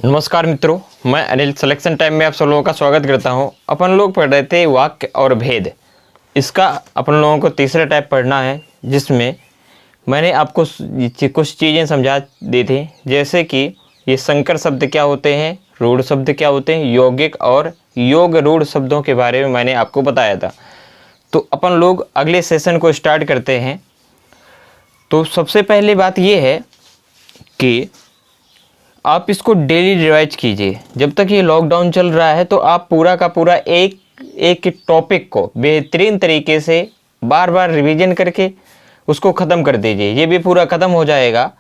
नमस्कार मित्रों, मैं अनिल सिलेक्शन टाइम में आप सब लोगों का स्वागत करता हूं। अपन लोग पढ़ रहे थे वाक्य और भेद। इसका अपन लोगों को तीसरा टाइप पढ़ना है, जिसमें मैंने आपको कुछ चीज़ें समझा दी थी, जैसे कि ये संकर शब्द क्या होते हैं, रूढ़ शब्द क्या होते हैं, यौगिक और योग रूढ़ शब्दों के बारे में मैंने आपको बताया था। तो अपन लोग अगले सेशन को स्टार्ट करते हैं। तो सबसे पहली बात ये है कि आप इसको डेली रिवाइज कीजिए। जब तक ये लॉकडाउन चल रहा है तो आप पूरा का पूरा एक टॉपिक को बेहतरीन तरीके से बार बार रिवीजन करके उसको ख़त्म कर दीजिए। ये भी पूरा ख़त्म हो जाएगा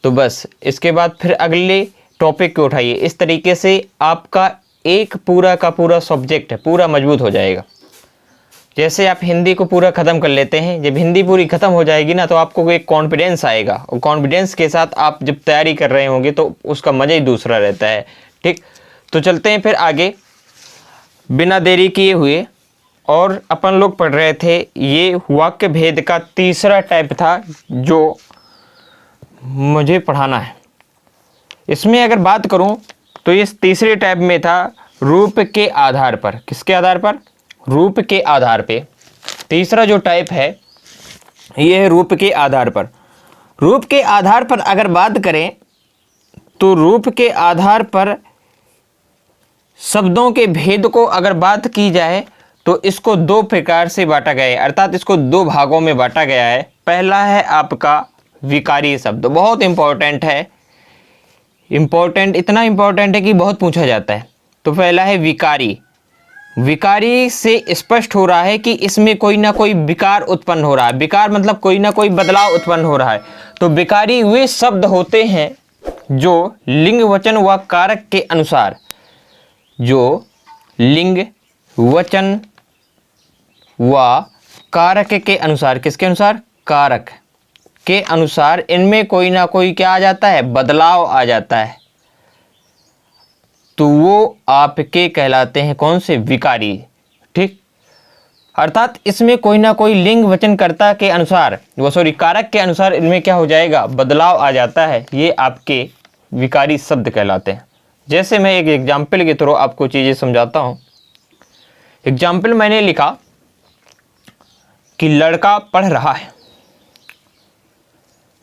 तो बस इसके बाद फिर अगले टॉपिक को उठाइए। इस तरीके से आपका एक पूरा का पूरा सब्जेक्ट पूरा मजबूत हो जाएगा। जैसे आप हिंदी को पूरा ख़त्म कर लेते हैं, जब हिंदी पूरी ख़त्म हो जाएगी ना तो आपको एक कॉन्फिडेंस आएगा, और कॉन्फिडेंस के साथ आप जब तैयारी कर रहे होंगे तो उसका मज़ा ही दूसरा रहता है। ठीक, तो चलते हैं फिर आगे बिना देरी किए हुए। और अपन लोग पढ़ रहे थे, ये वाक्य भेद का तीसरा टाइप था जो मुझे पढ़ाना है। इसमें अगर बात करूँ तो इस तीसरे टाइप में था रूप के आधार पर। किसके आधार पर? रूप के आधार पे। तीसरा जो टाइप है ये है रूप के आधार पर। रूप के आधार पर अगर बात करें तो रूप के आधार पर शब्दों के भेद को अगर बात की जाए तो इसको दो प्रकार से बांटा गया है, अर्थात इसको दो भागों में बांटा गया है। पहला है आपका विकारी शब्द, बहुत इंपॉर्टेंट है, इतना इंपॉर्टेंट है कि बहुत पूछा जाता है। तो पहला है विकारी। विकारी से स्पष्ट हो रहा है कि इसमें कोई ना कोई विकार उत्पन्न हो रहा है। विकार मतलब कोई ना कोई बदलाव उत्पन्न हो रहा है। तो विकारी वे शब्द होते हैं जो लिंग वचन व कारक के अनुसार, जो लिंग वचन व कारक के अनुसार, किसके अनुसार? कारक के अनुसार इनमें कोई ना कोई क्या आ जाता है? बदलाव आ जाता है। तो वो आपके कहलाते हैं कौन से? विकारी। ठीक, अर्थात इसमें कोई ना कोई लिंग वचनकर्ता के अनुसार, कारक के अनुसार इनमें क्या हो जाएगा? बदलाव आ जाता है। ये आपके विकारी शब्द कहलाते हैं। जैसे मैं एक एग्जाम्पल के थ्रू आपको चीज़ें समझाता हूँ। एग्जाम्पल मैंने लिखा कि लड़का पढ़ रहा है।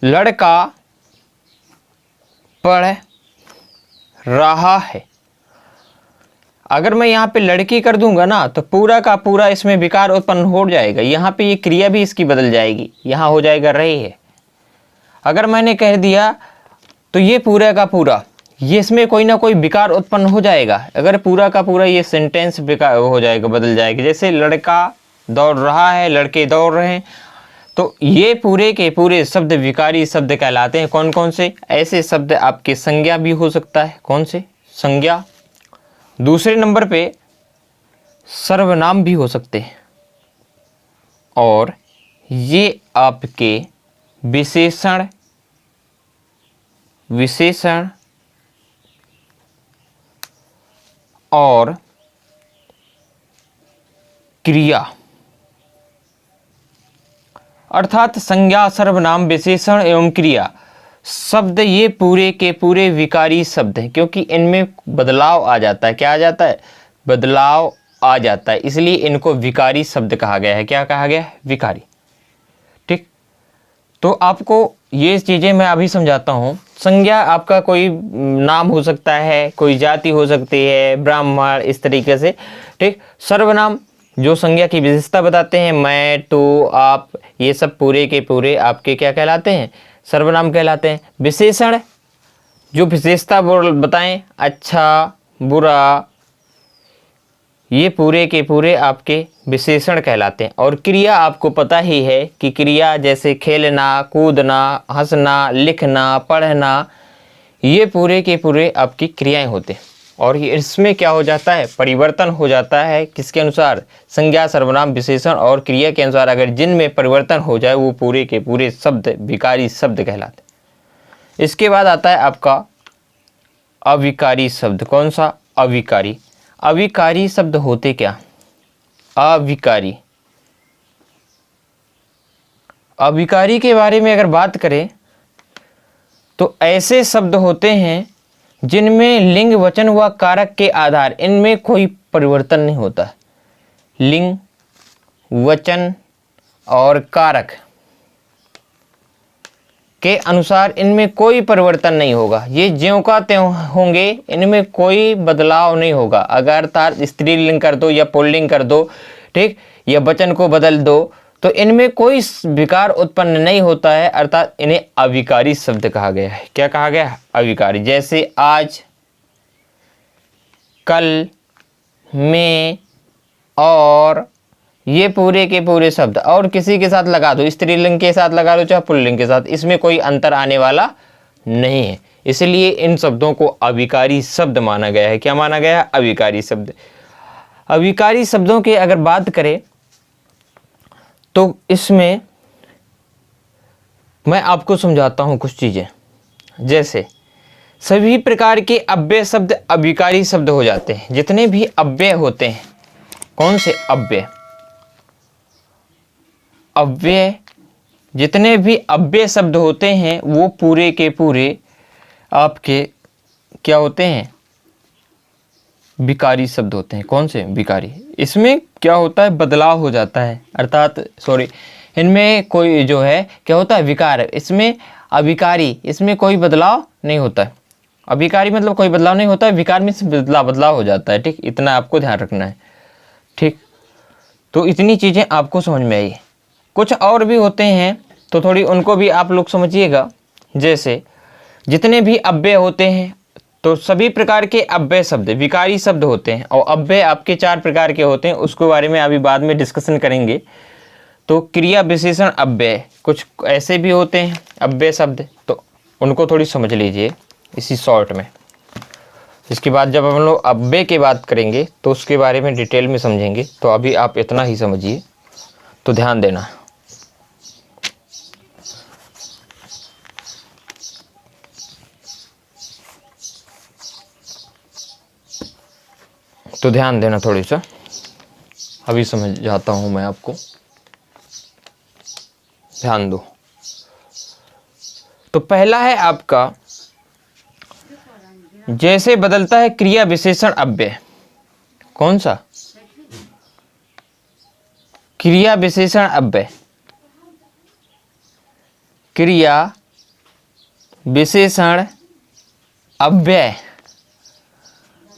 लड़का पढ़ रहा है। अगर मैं यहाँ पे लड़की कर दूंगा ना तो पूरा का पूरा इसमें विकार उत्पन्न हो जाएगा। यहाँ पे ये क्रिया भी इसकी बदल जाएगी, यहाँ हो जाएगा रही है। अगर मैंने कह दिया तो ये पूरा का पूरा ये इसमें कोई ना कोई विकार उत्पन्न हो जाएगा। अगर पूरा का पूरा ये सेंटेंस विकार हो जाएगा, बदल जाएगा। जैसे लड़का दौड़ रहा है, लड़के दौड़ रहे हैं, तो ये पूरे के पूरे शब्द विकारी शब्द कहलाते हैं। कौन कौन से? ऐसे शब्द आपके संज्ञा भी हो सकता है। कौन से? संज्ञा। दूसरे नंबर पे सर्वनाम भी हो सकते हैं। और ये आपके विशेषण और क्रिया, अर्थात संज्ञा, सर्वनाम, विशेषण एवं क्रिया शब्द ये पूरे के पूरे विकारी शब्द हैं, क्योंकि इनमें बदलाव आ जाता है। क्या आ जाता है? बदलाव आ जाता है, इसलिए इनको विकारी शब्द कहा गया है। क्या कहा गया है? विकारी। ठीक, तो आपको ये चीज़ें मैं अभी समझाता हूँ। संज्ञा आपका कोई नाम हो सकता है, कोई जाति हो सकती है, ब्राह्मण, इस तरीके से। ठीक, सर्वनाम जो संज्ञा की विशेषता बताते हैं, मैं, तो, आप, ये सब पूरे के पूरे आपके क्या कहलाते हैं? सर्वनाम कहलाते हैं। विशेषण जो विशेषता बताएं, अच्छा, बुरा, ये पूरे के पूरे आपके विशेषण कहलाते हैं। और क्रिया आपको पता ही है कि क्रिया जैसे खेलना, कूदना, हंसना, लिखना, पढ़ना, ये पूरे के पूरे आपकी क्रियाएं होते हैं। और ये इसमें क्या हो जाता है? परिवर्तन हो जाता है। किसके अनुसार? संज्ञा, सर्वनाम, विशेषण और क्रिया के अनुसार। अगर जिनमें परिवर्तन हो जाए वो पूरे के पूरे शब्द विकारी शब्द कहलाते हैं। इसके बाद आता है आपका अविकारी शब्द। कौन सा? अविकारी। अविकारी शब्द होते क्या? अविकारी। अविकारी के बारे में अगर बात करें तो ऐसे शब्द होते हैं जिनमें लिंग, वचन व कारक के आधार इनमें कोई परिवर्तन नहीं होता। लिंग, वचन और कारक के अनुसार इनमें कोई परिवर्तन नहीं होगा। ये ज्यों का त्यों होंगे, इनमें कोई बदलाव नहीं होगा। अगर अर्थात स्त्रीलिंग कर दो या पुल्लिंग कर दो, ठीक, या वचन को बदल दो, तो इनमें कोई विकार उत्पन्न नहीं होता है, अर्थात इन्हें अविकारी शब्द कहा गया है। क्या कहा गया है? अविकारी। जैसे आज, कल, में, और, ये पूरे के पूरे शब्द और किसी के साथ लगा दो, स्त्रीलिंग के साथ लगा दो चाहे पुल्लिंग के साथ, इसमें कोई अंतर आने वाला नहीं है। इसलिए इन शब्दों को अविकारी शब्द माना गया है। क्या माना गया है? अविकारी शब्द। अविकारी शब्दों की अगर बात करें तो इसमें मैं आपको समझाता हूं कुछ चीजें। जैसे सभी प्रकार के अव्यय शब्द अविकारी शब्द हो जाते हैं। जितने भी अव्यय होते हैं, कौन से अव्यय? अव्यय, जितने भी अव्यय शब्द होते हैं वो पूरे के पूरे आपके क्या होते हैं? विकारी शब्द होते हैं। कौन से? विकारी। इसमें क्या होता है? बदलाव हो जाता है, अर्थात इनमें कोई जो है क्या होता है? विकार। इसमें अविकारी, इसमें कोई बदलाव नहीं होता है। अविकारी मतलब कोई बदलाव नहीं होता है, विकार में बदलाव हो जाता है। ठीक, इतना आपको ध्यान रखना है। ठीक, तो इतनी चीज़ें आपको समझ में आई। कुछ और भी होते हैं तो थोड़ी उनको भी आप लोग समझिएगा। जैसे जितने भी अव्यय होते हैं तो सभी प्रकार के अव्यय शब्द विकारी शब्द होते हैं, और अव्यय आपके 4 प्रकार के होते हैं, उसके बारे में अभी बाद में डिस्कशन करेंगे। तो क्रिया विशेषण अव्यय, कुछ ऐसे भी होते हैं अव्यय शब्द, तो उनको थोड़ी समझ लीजिए इसी शॉर्ट में। इसके बाद जब हम लोग अव्यय की बात करेंगे तो उसके बारे में डिटेल में समझेंगे। तो अभी आप इतना ही समझिए, तो ध्यान देना। तो ध्यान देना थोड़ी सा, अभी समझाता हूं मैं आपको, ध्यान दो। तो पहला है आपका, जैसे बदलता है क्रिया विशेषण अव्यय। कौन सा? क्रिया विशेषण अव्यय। क्रिया विशेषण अव्यय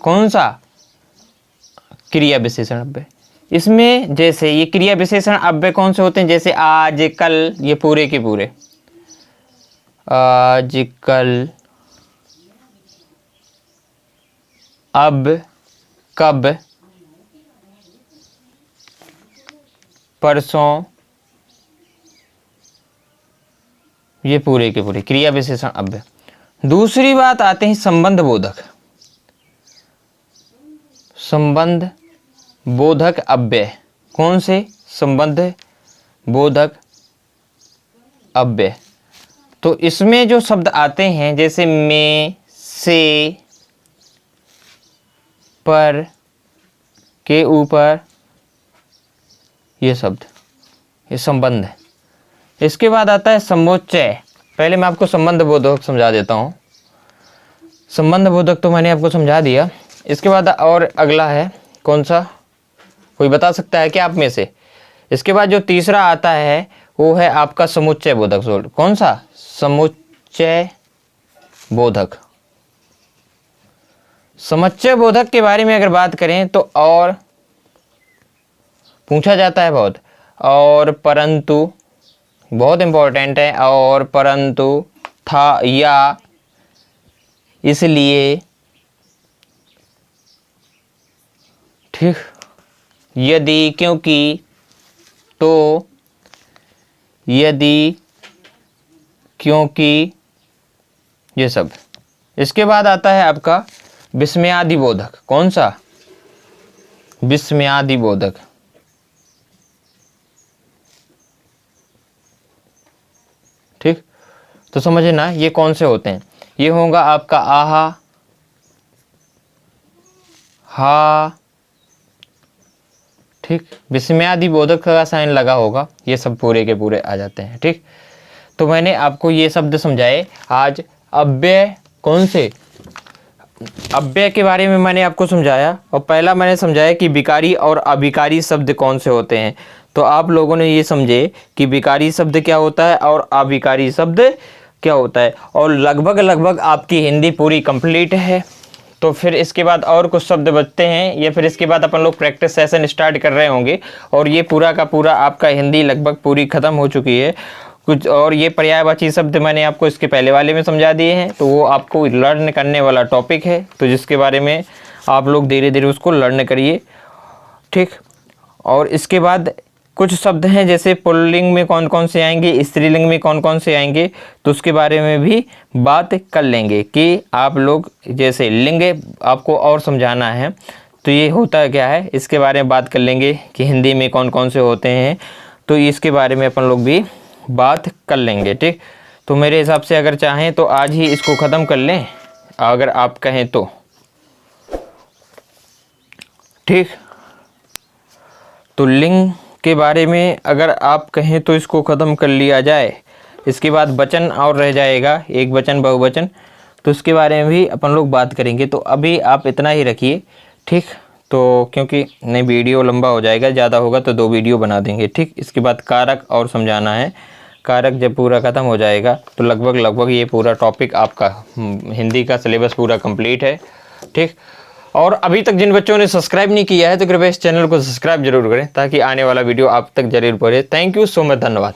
कौन सा? क्रिया विशेषण अव्यय। इसमें जैसे ये क्रिया विशेषण अव्यय कौन से होते हैं? जैसे आज, कल, ये पूरे के पूरे। आज, कल, अब, कब, परसों, ये पूरे के पूरे क्रिया विशेषण अव्यय। दूसरी बात आते हैं संबंध बोधक। संबंध बोधक अव्यय। कौन से? संबंध बोधक अव्यय। तो इसमें जो शब्द आते हैं जैसे में, से, पर, के ऊपर, ये शब्द, ये संबंध है। इसके बाद आता है समोच्चय। पहले मैं आपको संबंध बोधक समझा देता हूँ। संबंध बोधक तो मैंने आपको समझा दिया। इसके बाद और अगला है कौन सा? कोई बता सकता है क्या आप में से? इसके बाद जो तीसरा आता है वो है आपका समुच्चय बोधक। कौन सा? समुच्चय बोधक। समुच्चय बोधक के बारे में अगर बात करें तो और पूछा जाता है बहुत, और परंतु बहुत इंपॉर्टेंट है, और परंतु, था, या, इसलिए, ठीक, यदि, क्योंकि, तो, यदि, क्योंकि, ये सब। इसके बाद आता है आपका विस्मयादि बोधक। कौन सा? विस्मयादि बोधक। ठीक, तो समझे ना ये कौन से होते हैं? ये होगा आपका आहा, हा, ठीक, विस्मयादि बोधक का साइन लगा होगा, ये सब पूरे के पूरे आ जाते हैं। ठीक, तो मैंने आपको ये शब्द समझाए आज। अव्यय कौन से? अव्यय के बारे में मैंने आपको समझाया, और पहला मैंने समझाया कि विकारी और अविकारी शब्द कौन से होते हैं। तो आप लोगों ने ये समझे कि विकारी शब्द क्या होता है और अविकारी शब्द क्या होता है, और लगभग आपकी हिंदी पूरी कंप्लीट है। तो फिर इसके बाद और कुछ शब्द बचते हैं, या फिर इसके बाद अपन लोग प्रैक्टिस सेशन स्टार्ट कर रहे होंगे, और ये पूरा का पूरा आपका हिंदी लगभग पूरी ख़त्म हो चुकी है। कुछ और ये पर्यायवाची शब्द मैंने आपको इसके पहले वाले में समझा दिए हैं, तो वो आपको लर्न करने वाला टॉपिक है, तो जिसके बारे में आप लोग धीरे धीरे उसको लर्न करिए, ठीक। और इसके बाद कुछ शब्द हैं जैसे पुल्लिंग में कौन कौन से आएंगे, स्त्रीलिंग में कौन कौन से आएंगे, तो उसके बारे में भी बात कर लेंगे कि आप लोग जैसे लिंग आपको और समझाना है तो ये होता क्या है, इसके बारे में बात कर लेंगे कि हिंदी में कौन कौन से होते हैं, तो इसके बारे में अपन लोग भी बात कर लेंगे, ठीक। तो मेरे हिसाब से अगर चाहें तो आज ही इसको ख़त्म कर लें, अगर आप कहें तो, ठीक। तो लिंग के बारे में अगर आप कहें तो इसको ख़त्म कर लिया जाए। इसके बाद वचन और रह जाएगा, एक वचन बहुवचन, तो इसके बारे में भी अपन लोग बात करेंगे। तो अभी आप इतना ही रखिए, ठीक। तो क्योंकि नहीं वीडियो लंबा हो जाएगा, ज़्यादा होगा तो 2 वीडियो बना देंगे, ठीक। इसके बाद कारक और समझाना है, कारक जब पूरा ख़त्म हो जाएगा तो लगभग ये पूरा टॉपिक आपका हिंदी का सिलेबस पूरा कंप्लीट है, ठीक। और अभी तक जिन बच्चों ने सब्सक्राइब नहीं किया है तो कृपया इस चैनल को सब्सक्राइब जरूर करें ताकि आने वाला वीडियो आप तक जरूर पहुंचे। थैंक यू सो मच, धन्यवाद।